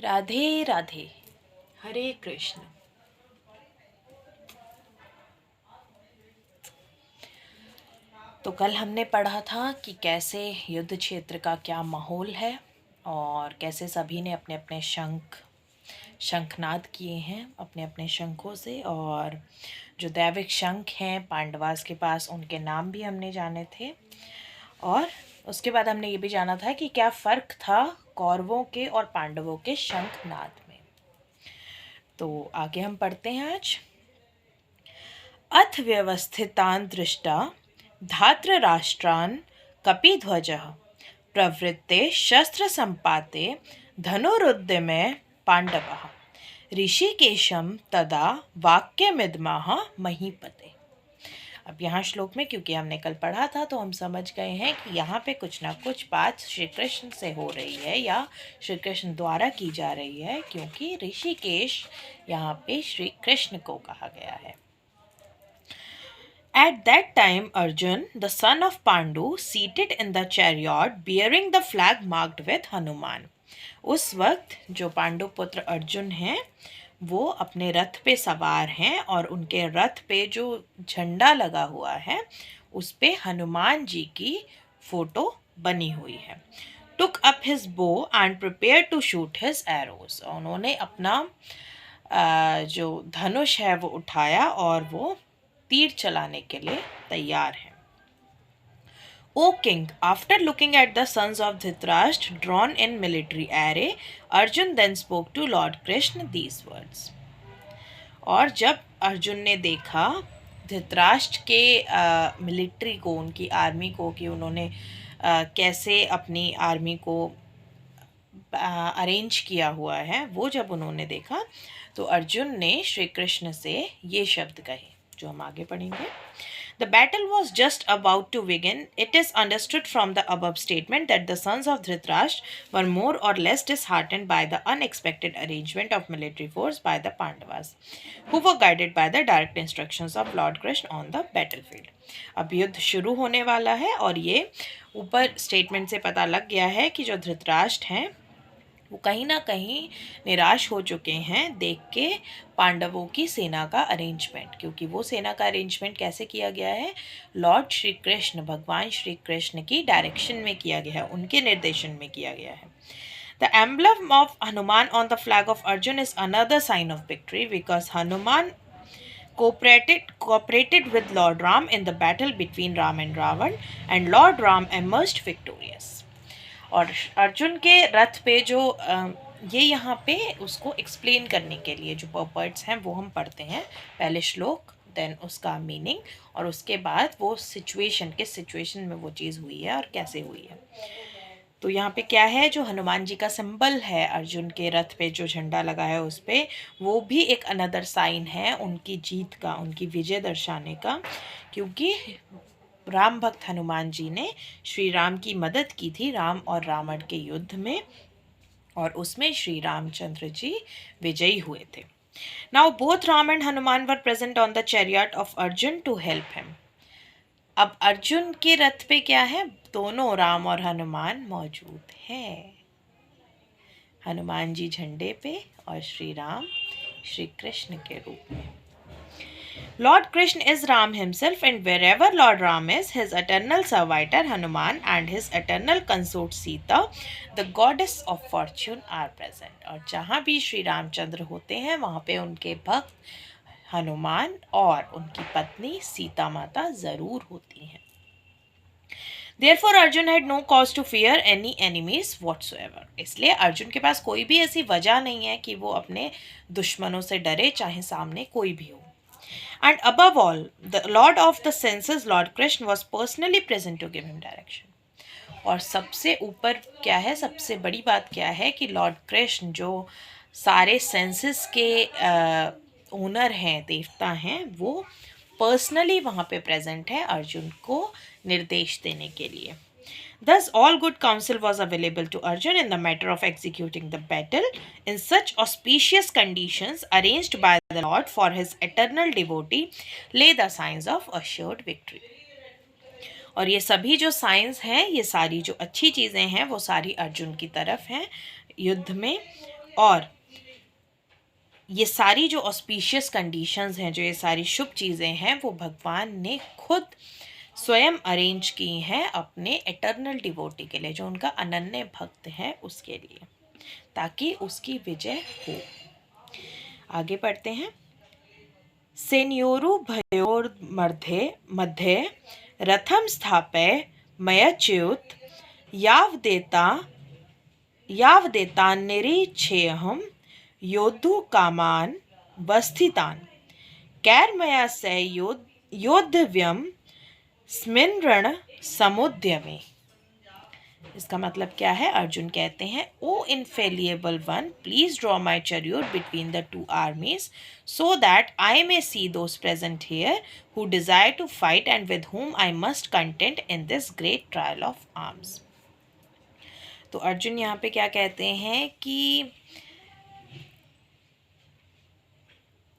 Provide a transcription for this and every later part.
राधे राधे। हरे कृष्ण। तो कल हमने पढ़ा था कि कैसे युद्ध क्षेत्र का क्या माहौल है और कैसे सभी ने अपने अपने शंखनाद किए हैं अपने अपने शंखों से, और जो दैविक शंख हैं पांडवास के पास उनके नाम भी हमने जाने थे। और उसके बाद हमने ये भी जाना था कि क्या फ़र्क था कौरवों के और पांडवों के शंखनाद में। तो आगे हम पढ़ते हैं आज। अथ व्यवस्थितान् दृष्टा धातृराष्ट्रान् कपिध्वजः प्रवृत्ते शस्त्रसम्पाते धनुरुद्यमे पाण्डवः ऋषिकेशं तदा वाक्यमिदमाह महीपते। अब यहाँ श्लोक में, क्योंकि हमने कल पढ़ा था तो हम समझ गए हैं कि यहाँ पे कुछ ना कुछ बात श्री कृष्ण से हो रही है या श्री कृष्ण द्वारा की जा रही है, क्योंकि ऋषिकेश यहाँ पे श्री कृष्ण को कहा गया है। At that time, Arjun, the son of Pandu, seated in the chariot, bearing the flag marked with Hanuman. उस वक्त जो पांडु पुत्र अर्जुन हैं वो अपने रथ पे सवार हैं और उनके रथ पे जो झंडा लगा हुआ है उस पे हनुमान जी की फोटो बनी हुई है। Took up his bow and prepared to shoot his arrows. उन्होंने अपना जो धनुष है वो उठाया और वो तीर चलाने के लिए तैयार है। O king, after looking at the sons of Dhritarashtra drawn in military array, Arjun then spoke to Lord Krishna these words. और जब अर्जुन ने देखा धृतराष्ट्र के मिलिट्री को, उनकी आर्मी को, कि उन्होंने कैसे अपनी आर्मी को अरेंज किया हुआ है, वो जब उन्होंने देखा तो अर्जुन ने श्री कृष्ण से ये शब्द कहे जो हम आगे पढ़ेंगे। The battle was just about to begin. It is understood from the above statement that the sons of Dhritarashtra were more or less disheartened by the unexpected arrangement of military force by the Pandavas, who were guided by the direct instructions of Lord Krishna on the battlefield. अब युद्ध शुरू होने वाला है और ये ऊपर statement से पता लग गया है कि जो धृतराष्ट्र हैं वो कहीं ना कहीं निराश हो चुके हैं देख के पांडवों की सेना का अरेंजमेंट, क्योंकि वो सेना का अरेंजमेंट कैसे किया गया है, लॉर्ड श्री कृष्ण, भगवान श्री कृष्ण की डायरेक्शन में किया गया है, उनके निर्देशन में किया गया है। The emblem of Hanuman on the flag of Arjun is another sign of victory because Hanuman cooperated with Lord Ram in the battle between Ram and Ravan, and Lord Ram emerged victorious. और अर्जुन के रथ पे जो ये यहाँ पे उसको explain करने के लिए जो पर्पट्स हैं वो हम पढ़ते हैं, पहले श्लोक देन उसका मीनिंग और उसके बाद वो सिचुएशन, किस सिचुएशन में वो चीज़ हुई है और कैसे हुई है। तो यहाँ पे क्या है, जो हनुमान जी का सिंबल है अर्जुन के रथ पे जो झंडा लगा है उस पे, वो भी एक अनदर साइन है उनकी जीत का, उनकी विजय दर्शाने का, क्योंकि राम भक्त हनुमान जी ने श्री राम की मदद की थी राम और रावण के युद्ध में, और उसमें श्री रामचंद्र जी विजयी हुए थे। Now both Ram and Hanuman were present on the chariot of Arjun to help him. अब अर्जुन के रथ पे क्या है, दोनों राम और हनुमान मौजूद हैं। हनुमान जी झंडे पे और श्री राम श्री कृष्ण के रूप में। Lord Krishna is Ram himself, and wherever Lord Ram is, his eternal servitor Hanuman and his eternal consort Sita, the goddess of fortune, are present. और जहाँ भी श्री रामचंद्र होते हैं वहाँ पे उनके भक्त हनुमान और उनकी पत्नी सीता माता जरूर होती हैं। Therefore Arjun had no cause to fear any enemies whatsoever. इसलिए अर्जुन के पास कोई भी ऐसी वजह नहीं है कि वो अपने दुश्मनों से डरे, चाहे सामने कोई भी हो। And above all, the Lord of the senses, Lord Krishna, was personally present to give him direction. और सबसे ऊपर क्या है, सबसे बड़ी बात क्या है कि लॉर्ड कृष्ण जो सारे सेंसेस के ओनर हैं, देवता हैं, वो पर्सनली वहाँ पे प्रेजेंट है अर्जुन को निर्देश देने के लिए। Thus, all good counsel was available to Arjun in the matter of executing the battle in such auspicious conditions arranged by the Lord for his eternal devotee lay the signs of assured victory. और ये सभी जो science हैं, ये सारी जो अच्छी चीज़ें हैं वो सारी अर्जुन की तरफ हैं युद्ध में, और ये सारी जो ऑस्पिशियस कंडीशंस हैं, जो ये सारी शुभ चीज़ें हैं, वो भगवान ने खुद स्वयं अरेंज की हैं अपने एटर्नल डिवोटी के लिए, जो उनका अनन्य भक्त है उसके लिए, ताकि उसकी विजय हो। आगे पढ़ते हैं। सेन्योरु भयोर मध्ये रथम स्थापय मयच्युत यावदेतान्निरीक्षेऽहं योद्धु कामान् वस्थितान् कैर्मया स योद्धव्यं स्मिन् रण समुद्यमे। इसका मतलब क्या है? अर्जुन कहते हैं, O infallible one, please draw my chariot between the two armies so that I may see those present here who desire to fight and with whom I must contend in this great trial of arms। तो अर्जुन यहाँ पे क्या कहते हैं कि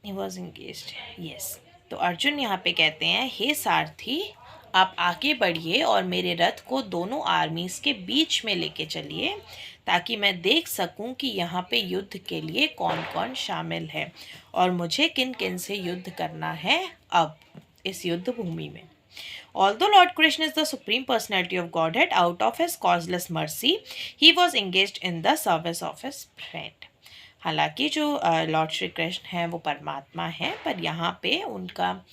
he was engaged, yes। तो अर्जुन यहाँ पे कहते हैं, हे सारथी, आप आगे बढ़िए और मेरे रथ को दोनों आर्मीज के बीच में लेके चलिए, ताकि मैं देख सकूं कि यहाँ पे युद्ध के लिए कौन कौन शामिल है और मुझे किन किन से युद्ध करना है अब इस युद्ध भूमि में। Although Lord Krishna is the supreme personality of Godhead, out of his causeless mercy, he was engaged in the service of his friend। हालांकि जो लॉर्ड श्री कृष्ण हैं वो परमात्मा हैं, पर यहाँ पे उनका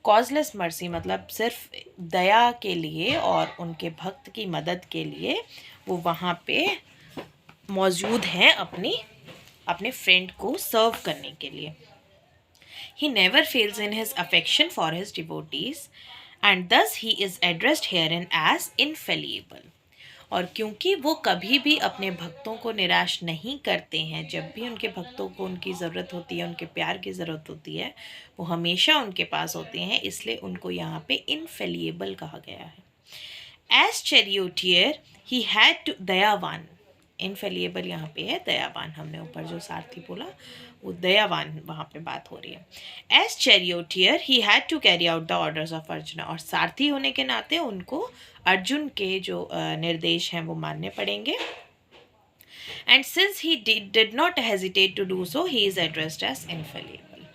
कॉजलेस मर्सी मतलब सिर्फ दया के लिए और उनके भक्त की मदद के लिए वो वहाँ पे मौजूद हैं अपने फ्रेंड को सर्व करने के लिए। He never fails in his affection for his devotees and thus he is addressed herein as infallible। और क्योंकि वो कभी भी अपने भक्तों को निराश नहीं करते हैं, जब भी उनके भक्तों को उनकी ज़रूरत होती है, उनके प्यार की ज़रूरत होती है, वो हमेशा उनके पास होते हैं, इसलिए उनको यहाँ पे इनफेलिएबल कहा गया है। As charioteer he had to, दयावान, इनफेलिएबल यहाँ पे है दयावान, हमने ऊपर जो सारथी बोला वो दयावान वहाँ पे बात हो रही है। As charioteer he had to carry out the orders of Arjun, और सारथी होने के नाते उनको अर्जुन के जो निर्देश हैं वो मानने पड़ेंगे। And since he did not hesitate to do so, he is addressed as infallible.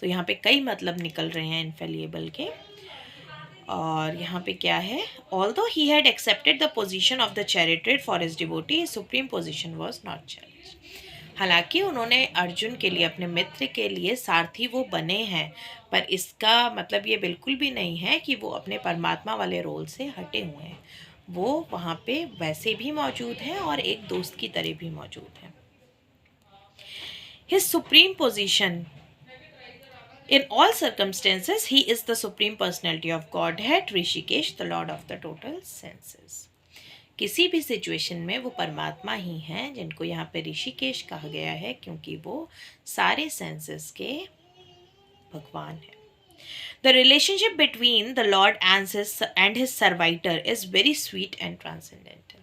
तो यहाँ पे कई मतलब निकल रहे हैं इनफेलिएबल के। और यहाँ पे क्या है? Although he had accepted the position of the chariot for his devotee, his supreme position was not challenged। हालांकि उन्होंने अर्जुन के लिए, अपने मित्र के लिए सारथी वो बने हैं, पर इसका मतलब ये बिल्कुल भी नहीं है कि वो अपने परमात्मा वाले रोल से हटे हुए हैं। वो वहाँ पे वैसे भी मौजूद हैं और एक दोस्त की तरह भी मौजूद हैं। His supreme position in all circumstances, he is the supreme personality of Godhead, Rishikesh, the Lord of the total senses। किसी भी सिचुएशन में वो परमात्मा ही हैं, जिनको यहाँ पे ऋषिकेश कहा गया है, क्योंकि वो सारे सेंसेस के भगवान हैं। The relationship between the Lord and his servitor is very sweet and transcendental।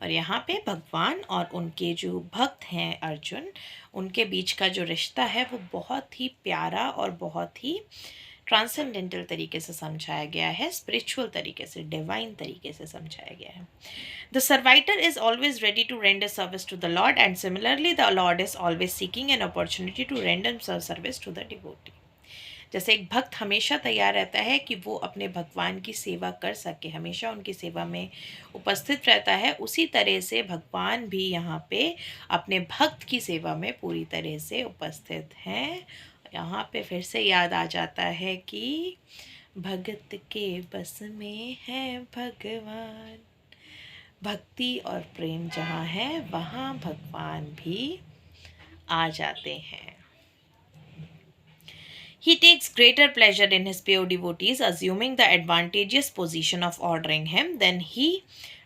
और यहाँ पे भगवान और उनके जो भक्त हैं अर्जुन, उनके बीच का जो रिश्ता है वो बहुत ही प्यारा और बहुत ही ट्रांसेंडेंटल तरीके से समझाया गया है, स्पिरिचुअल तरीके से, डिवाइन तरीके से समझाया गया है। The servitor is always ready to render service to the lord and similarly the lord is always seeking an opportunity to render service to the devotee. जैसे एक भक्त हमेशा तैयार रहता है कि वो अपने भगवान की सेवा कर सके, हमेशा उनकी सेवा में उपस्थित रहता है, उसी तरह से भगवान भी यहाँ पे अपने भक्त की सेवा में पूरी तरह से उपस्थित हैं। यहाँ पे फिर से याद आ जाता है कि भगत के बस में है भगवान, भक्ति और प्रेम जहाँ है वहाँ भगवान भी आ जाते हैं। He takes greater pleasure in his pure devotees, assuming the advantageous position of ordering him than he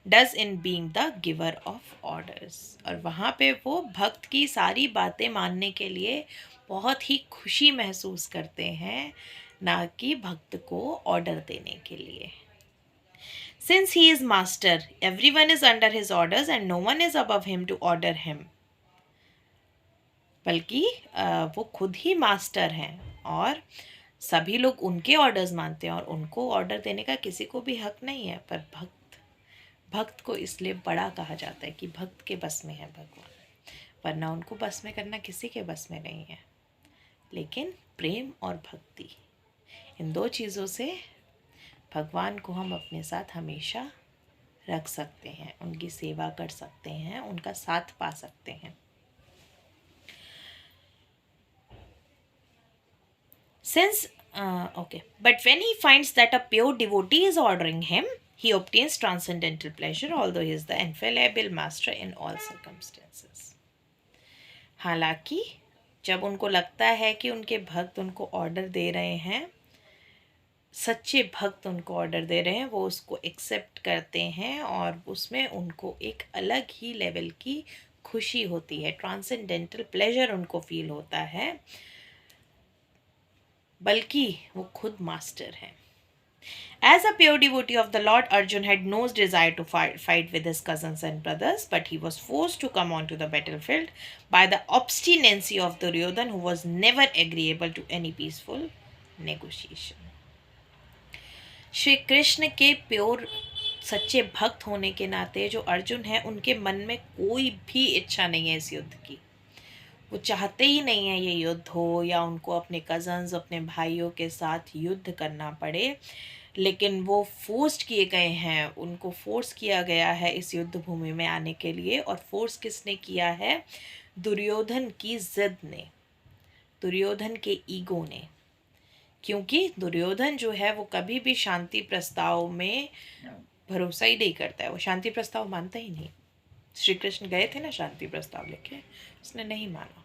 does in being the giver of orders। और वहाँ पे वो भक्त की सारी बातें मानने के लिए बहुत ही खुशी महसूस करते हैं, ना कि भक्त को ऑर्डर देने के लिए। Since he is master, everyone is under his orders and no one is above him to order him। बल्कि वो खुद ही मास्टर हैं और सभी लोग उनके ऑर्डर्स मानते हैं और उनको ऑर्डर देने का किसी को भी हक नहीं है। पर भक्त को इसलिए बड़ा कहा जाता है कि भक्त के बस में है भगवान। वरना उनको बस में करना किसी के बस में नहीं है। लेकिन प्रेम और भक्ति, इन दो चीज़ों से भगवान को हम अपने साथ हमेशा रख सकते हैं, उनकी सेवा कर सकते हैं, उनका साथ पा सकते हैं। But when he finds that a pure devotee is ordering him, he obtains transcendental pleasure, although he is the infallible master in all circumstances. हालांकि जब उनको लगता है कि उनके भक्त उनको ऑर्डर दे रहे हैं, सच्चे भक्त उनको ऑर्डर दे रहे हैं, वो उसको एक्सेप्ट करते हैं और उसमें उनको एक अलग ही लेवल की खुशी होती है, ट्रांसेंडेंटल प्लेजर उनको फील होता है, बल्कि वो खुद मास्टर हैं। As a pure devotee of the Lord, Arjun had no desire to fight with his cousins and brothers, but he was forced to come onto the battlefield by the obstinacy of Duryodhan, who was never agreeable to any peaceful negotiation. Shri Krishna के pure सच्चे भक्त होने के नाते जो अर्जुन है, उनके मन में कोई भी इच्छा नहीं है इस युद्ध की। वो चाहते ही नहीं है ये युद्ध हो या उनको अपने कज़न्स, अपने भाइयों के साथ युद्ध करना पड़े, लेकिन वो फोर्स्ड किए गए हैं, उनको फोर्स किया गया है इस युद्ध भूमि में आने के लिए। और फोर्स किसने किया है? दुर्योधन की जिद ने, दुर्योधन के ईगो ने। क्योंकि दुर्योधन जो है वो कभी भी शांति प्रस्ताव में भरोसा ही नहीं करता है, वो शांति प्रस्ताव मानता ही नहीं। श्री कृष्ण गए थे ना शांति प्रस्ताव लेके, उसने नहीं माना।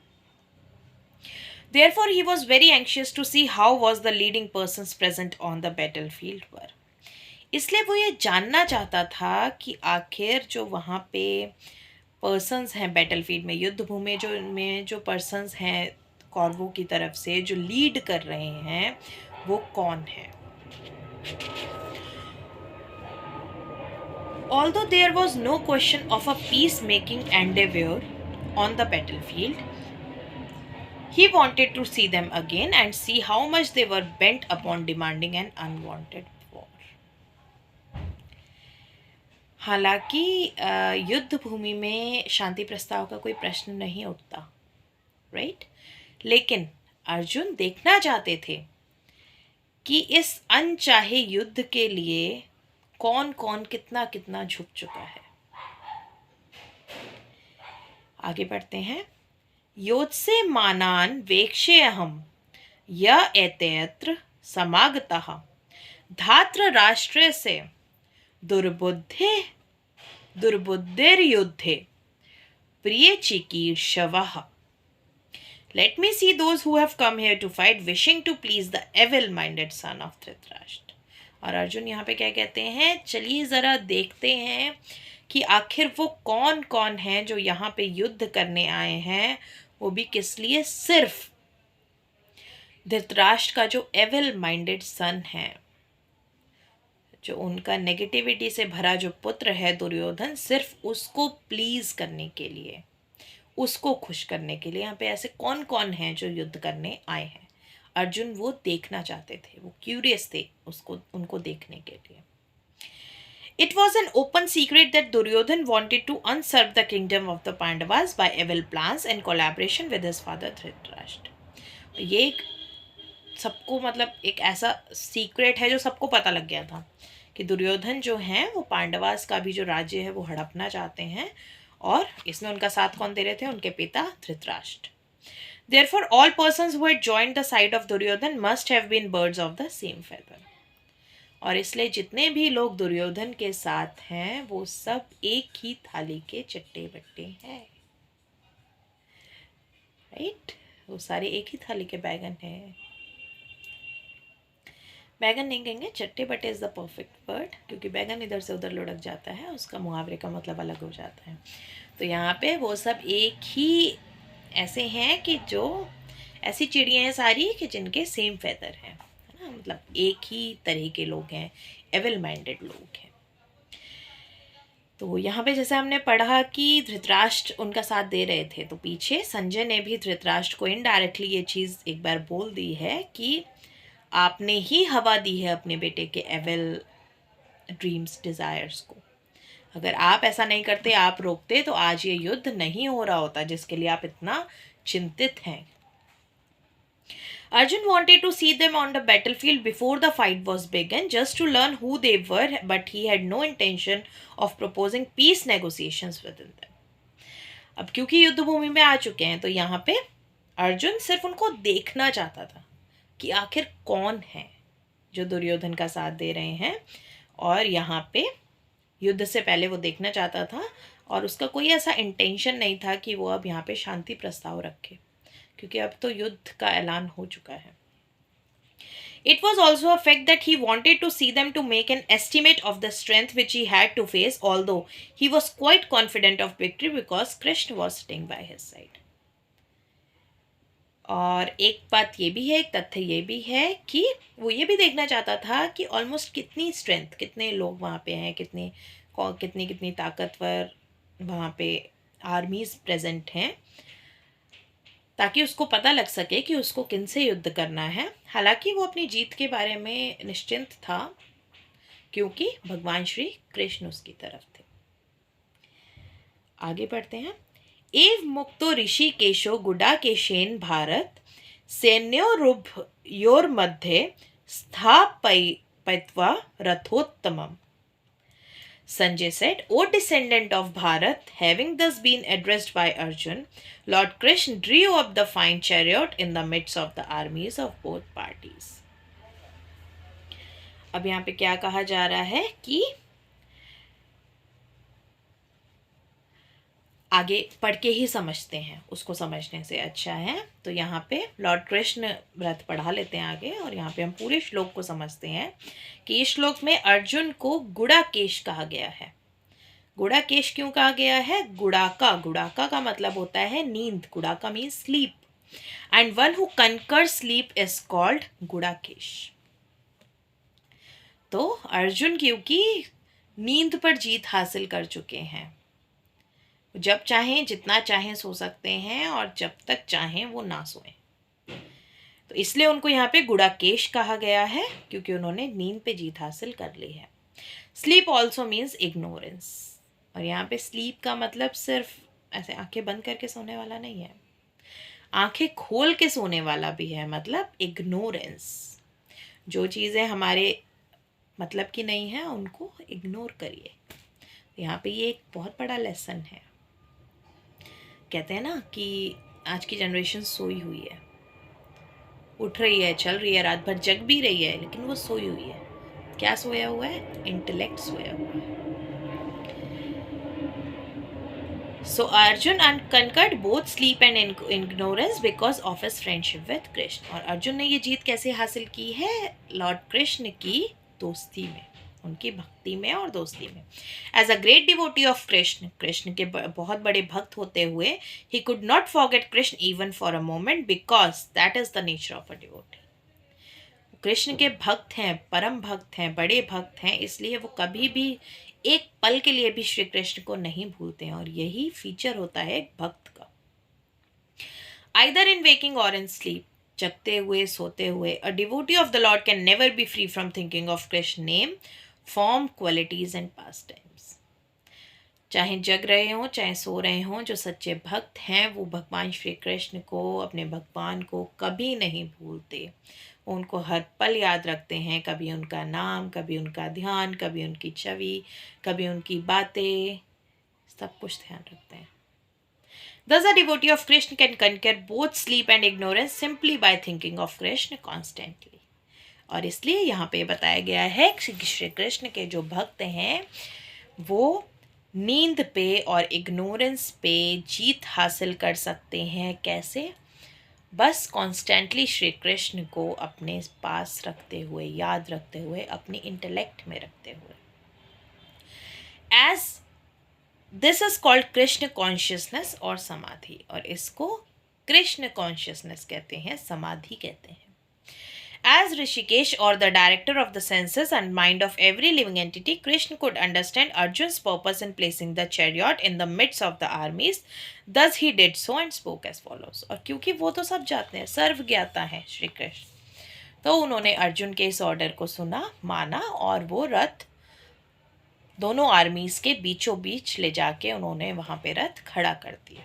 Therefore, he was very anxious to see how was the leading persons present on the battlefield were. इसलिए वो ये जानना चाहता था कि आखिर जो वहाँ पे पर्सन्स हैं बैटलफील्ड में, युद्ध भूमि जो पर्सन्स हैं कौरवों की तरफ से जो लीड कर रहे हैं, वो कौन है। Although there was no question of a peacemaking endeavor on the battlefield, he wanted to see them again and see how much they were bent upon demanding an unwanted war. हालांकि युद्ध भूमि में शांति प्रस्ताव का कोई प्रश्न नहीं उठता, राइट? लेकिन अर्जुन देखना चाहते थे कि इस अनचाहे युद्ध के लिए कौन कौन कितना कितना झुक चुका है। आगे बढ़ते हैं। योत्से मानान वेक्षेऽहं य एतेऽत्र समागतः धात्र राष्ट्रे से दुर्बुद्धिर्युद्धे प्रिय चिकीर्षवः। Let me see those who have come here to fight, wishing to please the evil-minded son of Dhritarashtra. और अर्जुन यहाँ पे क्या कहते हैं? चलिए ज़रा देखते हैं कि आखिर वो कौन कौन हैं जो यहाँ पे युद्ध करने आए हैं, वो भी किस लिए? सिर्फ धृतराष्ट्र का जो एविल माइंडेड सन है, जो उनका नेगेटिविटी से भरा जो पुत्र है दुर्योधन, सिर्फ उसको प्लीज करने के लिए, उसको खुश करने के लिए यहाँ पे ऐसे कौन कौन हैं जो युद्ध करने आए हैं। अर्जुन वो देखना चाहते थे, वो क्यूरियस थे उनको देखने के लिए। It was an open secret that Duryodhan wanted to usurp the kingdom of the Pandavas by evil plans and collaboration with his father Dhritarashtra. ये सबको एक ऐसा सीक्रेट है जो सबको पता लग गया था कि दुर्योधन जो हैं वो पांडवास का भी जो राज्य है वो हड़पना चाहते हैं, और इसमें उनका साथ कौन दे रहे थे? उनके पिता Dhritarashtra. Therefore, all persons who had joined the side of Duryodhan must have been birds of the same feather. और इसलिए जितने भी लोग दुर्योधन के साथ हैं वो सब एक ही थाली के चट्टे बट्टे हैं, राइट? वो सारे एक ही थाली के बैगन हैं। बैगन नहीं कहेंगे, चट्टे बट्टे इज़ द परफेक्ट वर्ड, क्योंकि बैगन इधर से उधर लुढ़क जाता है, उसका मुहावरे का मतलब अलग हो जाता है। तो यहाँ पे वो सब एक ही ऐसे हैं कि जो ऐसी चिड़ियाँ हैं सारी कि जिनके सेम फेदर हैं, है ना? एक ही तरह के लोग हैं, एविल माइंडेड लोग हैं। तो यहाँ पे जैसे हमने पढ़ा कि धृतराष्ट्र उनका साथ दे रहे थे, तो पीछे संजय ने भी धृतराष्ट्र को इनडायरेक्टली ये चीज़ एक बार बोल दी है कि आपने ही हवा दी है अपने बेटे के एविल ड्रीम्स, डिज़ायर्स को। अगर आप ऐसा नहीं करते, आप रोकते, तो आज ये युद्ध नहीं हो रहा होता जिसके लिए आप इतना चिंतित हैं. Arjun wanted to see them on the battlefield before the fight was begun, just to learn who they were, but he had no intention of proposing peace negotiations within them. अब क्योंकि युद्ध भूमि में आ चुके हैं, तो यहाँ पे अर्जुन सिर्फ उनको देखना चाहता था कि आखिर कौन है जो दुर्योधन का साथ दे रहे हैं, और यहाँ पे युद्ध से पहले वो देखना चाहता था, और उसका कोई ऐसा इंटेंशन नहीं था कि वो अब यहाँ पे शांति प्रस्ताव रखे, क्योंकि अब तो युद्ध का ऐलान हो चुका है. It was also a fact that he wanted to see them to make an estimate of the strength which he had to face, although he was quite confident of victory because Krishna was sitting by his side. और एक बात ये भी है, एक तथ्य ये भी है कि वो ये भी देखना चाहता था कि ऑलमोस्ट कितनी स्ट्रेंथ, कितने लोग वहाँ पे हैं, कितनी कितनी ताकतवर वहाँ पे आर्मीज प्रेजेंट हैं, ताकि उसको पता लग सके कि उसको किन से युद्ध करना है. हालांकि वो अपनी जीत के बारे में निश्चिंत था, क्योंकि भगवान श्री कृष्ण उसकी तरफ थे. आगे बढ़ते हैं. एव मुक्तो ऋषि केशो गुडा केशेन भारत सैन्योरुभ योर मध्य स्थापयित्वा रथोत्तमम. Sanjay said, O descendant of Bharat, having thus been addressed by Arjun, Lord Krishna drew up the fine chariot in the midst of the armies of both parties. अब यहाँ पे क्या कहा जा रहा है कि आगे पढ़ के ही समझते हैं, उसको समझने से अच्छा है. तो यहाँ पे लॉर्ड कृष्ण रथ पढ़ा लेते हैं आगे, और यहाँ पे हम पूरे श्लोक को समझते हैं कि इस श्लोक में अर्जुन को गुड़ाकेश कहा गया है. गुड़ाकेश क्यों कहा गया है? गुड़ाका का मतलब होता है नींद. Gudaka means sleep, and one who conquer sleep is called Gudakesh. तो अर्जुन क्योंकि नींद पर जीत हासिल कर चुके हैं, जब चाहें जितना चाहें सो सकते हैं, और जब तक चाहें वो ना सोएं, तो इसलिए उनको यहाँ पे गुड़ाकेश कहा गया है, क्योंकि उन्होंने नींद पे जीत हासिल कर ली है. स्लीप ऑल्सो मीन्स इग्नोरेंस, और यहाँ पे स्लीप का मतलब सिर्फ ऐसे आंखें बंद करके सोने वाला नहीं है, आंखें खोल के सोने वाला भी है. मतलब इग्नोरेंस, जो चीज़ें हमारे मतलब की नहीं है उनको इग्नोर करिए. यहाँ पे ये एक बहुत बड़ा लेसन है. कहते हैं ना कि आज की जनरेशन सोई हुई है, उठ रही है, चल रही है, रात भर जग भी रही है, लेकिन वो सोई हुई है. क्या सोया हुआ है? इंटेलेक्ट सोया हुआ है. सो Arjun conquered both sleep and ignorance because of his friendship with Krishna. और अर्जुन ने ये जीत कैसे हासिल की है? लॉर्ड कृष्ण की दोस्ती में, उनकी भक्ति में और दोस्ती में. As a great devotee of Krishna, Krishna के बहुत बड़े भक्त होते हुए, he could not forget Krishna even for a moment, because that is the nature of a devotee. Krishna के भक्त हैं, परम भक्त हैं, बड़े भक्त हैं, इसलिए वो कभी भी एक पल के लिए भी श्री कृष्ण को नहीं भूलते हैं, और यही फीचर होता है एक भक्त का. आइदर इन वेकिंग और इन स्लीप, जगते हुए, सोते हुए, a devotee of the Lord can never be free from thinking of Krishna name, form, qualities and past times. चाहे जग रहे हों, चाहे सो रहे हों, जो सच्चे भक्त हैं वो भगवान श्री कृष्ण को, अपने भगवान को कभी नहीं भूलते. उनको हर पल याद रखते हैं, कभी उनका नाम, कभी उनका ध्यान, कभी उनकी छवि, कभी उनकी बातें, सब कुछ ध्यान रखते हैं. Thus, a devotee of Krishna can conquer both sleep and ignorance simply by thinking of Krishna constantly. और इसलिए यहाँ पे बताया गया है कि श्री कृष्ण के जो भक्त हैं वो नींद पे और इग्नोरेंस पे जीत हासिल कर सकते हैं. कैसे? बस कॉन्स्टेंटली श्री कृष्ण को अपने पास रखते हुए, याद रखते हुए, अपनी इंटेलेक्ट में रखते हुए. As this is called Krishna consciousness और समाधि, और इसको कृष्ण कॉन्शियसनेस कहते हैं, समाधि कहते हैं. As Rishikesh, or the director of the senses and mind of every living entity, Krishna could understand Arjun's purpose in placing the chariot in the midst of the armies. Thus he did so and spoke as follows. और क्योंकि वो तो सब जानते हैं, सर्वज्ञाता है श्री कृष्ण, तो उन्होंने अर्जुन के इस ऑर्डर को सुना, माना, और वो रथ दोनों आर्मीज के बीचों बीच ले जाके उन्होंने वहां पे रथ खड़ा कर दिया।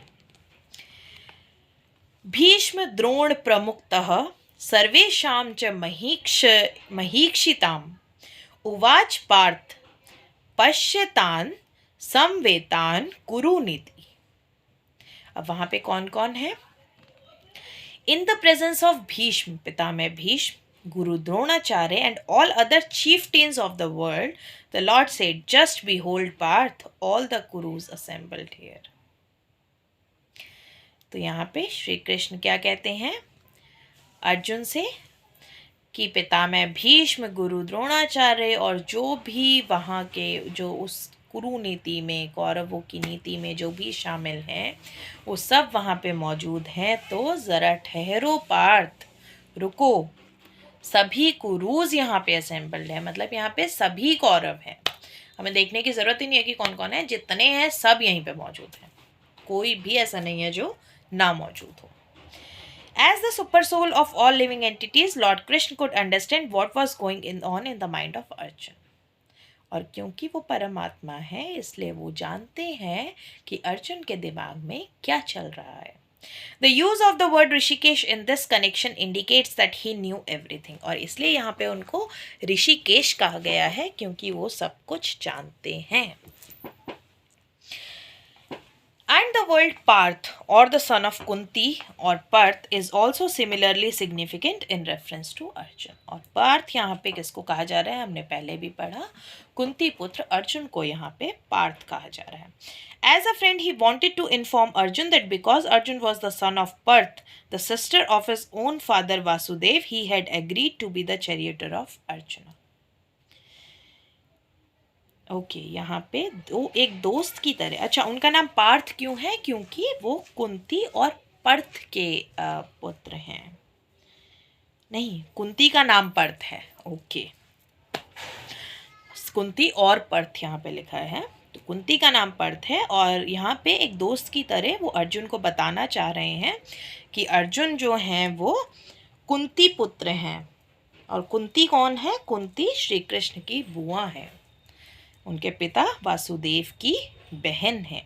भीष्म द्रोण प्रमुखतः सर्वेषां च महीक्षिताम् उवाच पार्थ पश्यतान् संवेतान् कुरुनीति। अब वहां पे कौन कौन है? In the presence of Bhishma, Pitamah Bhishma, Guru Dronacharya and all other chieftains of the world, the Lord said, just behold Parth, all the Kurus assembled here. तो यहाँ पे श्री कृष्ण क्या कहते हैं अर्जुन से कि पितामह भीष्म, गुरु द्रोणाचार्य और जो भी वहाँ के जो उस कुरु नीति में, कौरवों की नीति में जो भी शामिल हैं, वो सब वहाँ पे मौजूद हैं। तो ज़रा ठहरो पार्थ, रुको, सभी कुरूज यहाँ पे असेंबल्ड है, मतलब यहाँ पे सभी कौरव हैं। हमें देखने की ज़रूरत ही नहीं है कि कौन कौन है, जितने हैं सब यहीं पे मौजूद हैं, कोई भी ऐसा नहीं है जो ना मौजूद हो। As the super soul of all living entities, Lord Krishna could understand what was going on in the mind of Arjun. और क्योंकि वो परमात्मा है इसलिए वो जानते हैं कि अर्जुन के दिमाग में क्या चल रहा है। The use of the word Rishikesh in this connection indicates that he knew everything. और इसलिए यहाँ पे उनको ऋषिकेश कहा गया है क्योंकि वो सब कुछ जानते हैं। And the word Parth or the son of Kunti or Parth is also similarly significant in reference to Arjun. और पार्थ यहाँ पे किसको कहा जा रहा है? हमने पहले भी पढ़ा, कुंती पुत्र अर्जुन को यहाँ पे पार्थ कहा जा रहा है। As a friend, he wanted to inform Arjun that because Arjun was the son of Parth, the sister of his own father Vasudev, he had agreed to be the charioteer of Arjuna. Okay यहाँ पे एक दोस्त की तरह। अच्छा, उनका नाम पार्थ क्यों है? क्योंकि वो कुंती और पर्थ के पुत्र हैं। नहीं, कुंती का नाम पर्थ है। ओके, कुंती और पर्थ यहाँ पे लिखा है, तो कुंती का नाम पर्थ है और यहाँ पे एक दोस्त की तरह वो अर्जुन को बताना चाह रहे हैं कि अर्जुन जो हैं वो कुंती पुत्र हैं। और कुंती कौन है? कुंती श्री कृष्ण की बुआ है, उनके पिता वासुदेव की बहन है।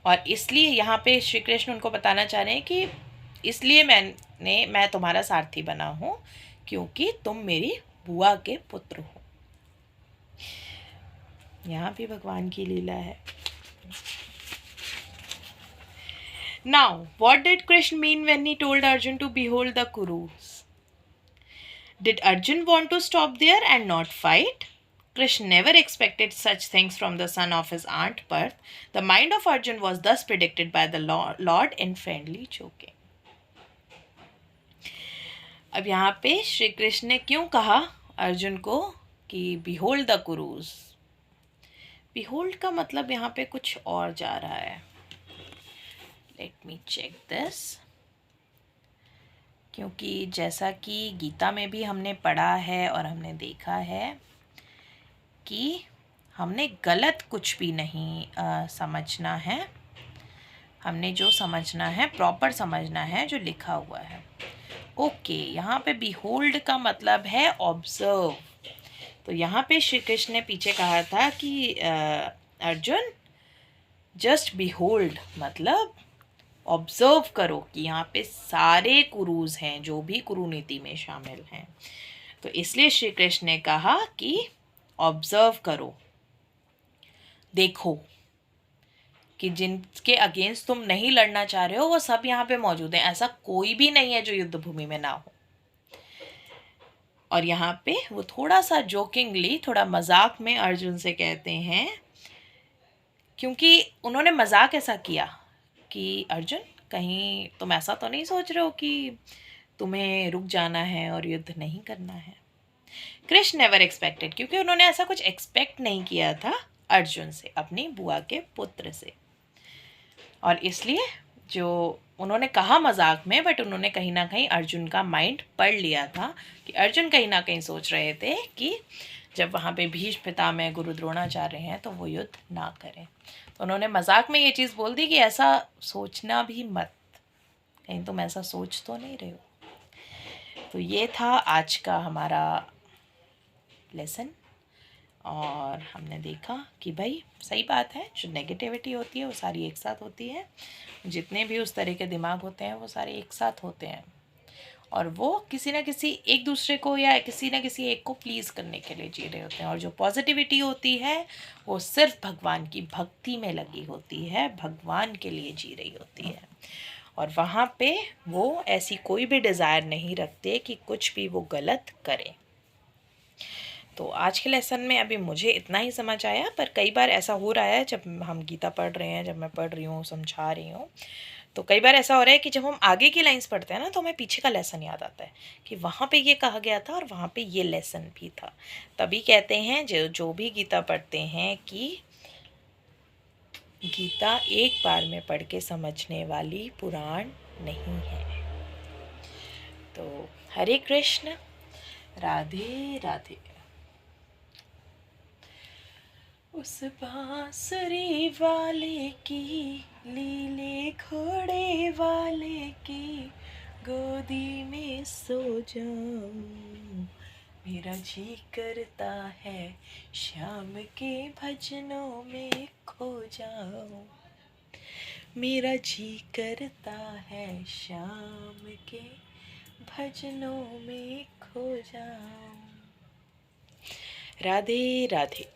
और इसलिए यहाँ पे श्री कृष्ण उनको बताना चाह रहे हैं कि इसलिए मैं तुम्हारा सारथी बना हूँ क्योंकि तुम मेरी बुआ के पुत्र हो। यहाँ भी भगवान की लीला है। Now, what did Krishna mean when he told Arjun to behold the Kurus? Did Arjun want to stop there and not fight? Krishna never expected such things from the son of his aunt Parth. The mind of Arjun was thus predicted by the Lord in friendly joking. अब यहाँ पे श्री कृष्ण ने क्यों कहा अर्जुन को कि behold the Kurus? Behold का मतलब यहाँ पे कुछ और जा रहा है। Let me check this. क्योंकि जैसा कि गीता में भी हमने पढ़ा है और हमने देखा है कि हमने गलत कुछ भी नहीं समझना है, हमने जो समझना है प्रॉपर समझना है जो लिखा हुआ है। ओके, यहाँ पे behold का मतलब है ऑब्जर्व। तो यहाँ पे श्री कृष्ण ने पीछे कहा था कि अर्जुन जस्ट behold मतलब ऑब्जर्व करो कि यहाँ पे सारे कुरुज हैं जो भी कुरु नीति में शामिल हैं। तो इसलिए श्री कृष्ण ने कहा कि ऑब्जर्व करो, देखो कि जिनके अगेंस्ट तुम नहीं लड़ना चाह रहे हो वो सब यहाँ पे मौजूद हैं। ऐसा कोई भी नहीं है जो युद्ध भूमि में ना हो। और यहाँ पे वो थोड़ा सा जोकिंगली, थोड़ा मजाक में अर्जुन से कहते हैं, क्योंकि उन्होंने मजाक ऐसा किया कि अर्जुन कहीं तुम ऐसा तो नहीं सोच रहे हो कि तुम्हें रुक जाना है और युद्ध नहीं करना है। कृष्ण नेवर एक्सपेक्टेड, क्योंकि उन्होंने ऐसा कुछ एक्सपेक्ट नहीं किया था अर्जुन से, अपनी बुआ के पुत्र से। और इसलिए जो उन्होंने कहा मजाक में, बट उन्होंने कहीं ना कहीं अर्जुन का माइंड पढ़ लिया था कि अर्जुन कहीं ना कहीं सोच रहे थे कि जब वहाँ पे भीष्म पितामह गुरु द्रोणाचार्य हैं तो वो युद्ध ना करें। तो उन्होंने मजाक में ये चीज़ बोल दी कि ऐसा सोचना भी मत, कहीं तुम ऐसा सोच तो नहीं रहे हो। तो ये था आज का हमारा लेसन और हमने देखा कि भाई सही बात है, जो नेगेटिविटी होती है वो सारी एक साथ होती है, जितने भी उस तरह के दिमाग होते हैं वो सारे एक साथ होते हैं, और वो किसी ना किसी एक दूसरे को या किसी ना किसी एक को प्लीज़ करने के लिए जी रहे होते हैं। और जो पॉजिटिविटी होती है वो सिर्फ भगवान की भक्ति में लगी होती है, भगवान के लिए जी रही होती है, और वहाँ पे वो ऐसी कोई भी डिज़ायर नहीं रखते कि कुछ भी वो गलत करें। तो आज के लेसन में अभी मुझे इतना ही समझ आया, पर कई बार ऐसा हो रहा है जब हम गीता पढ़ रहे हैं, जब मैं पढ़ रही हूँ, समझा रही हूँ, तो कई बार ऐसा हो रहा है कि जब हम आगे की लाइंस पढ़ते हैं ना तो हमें पीछे का लेसन याद आता है कि वहाँ पे ये कहा गया था और वहाँ पे ये लेसन भी था। तभी कहते हैं जो जो भी गीता पढ़ते हैं कि गीता एक बार में पढ़ के समझने वाली पुराण नहीं है। तो हरे कृष्ण, राधे राधे। उस बांसुरी वाले की, लीले घोड़े वाले की गोदी में सो जाऊं, मेरा जी करता है श्याम के भजनों में खो जाऊं, मेरा जी करता है श्याम के भजनों में खो जाऊं। राधे राधे।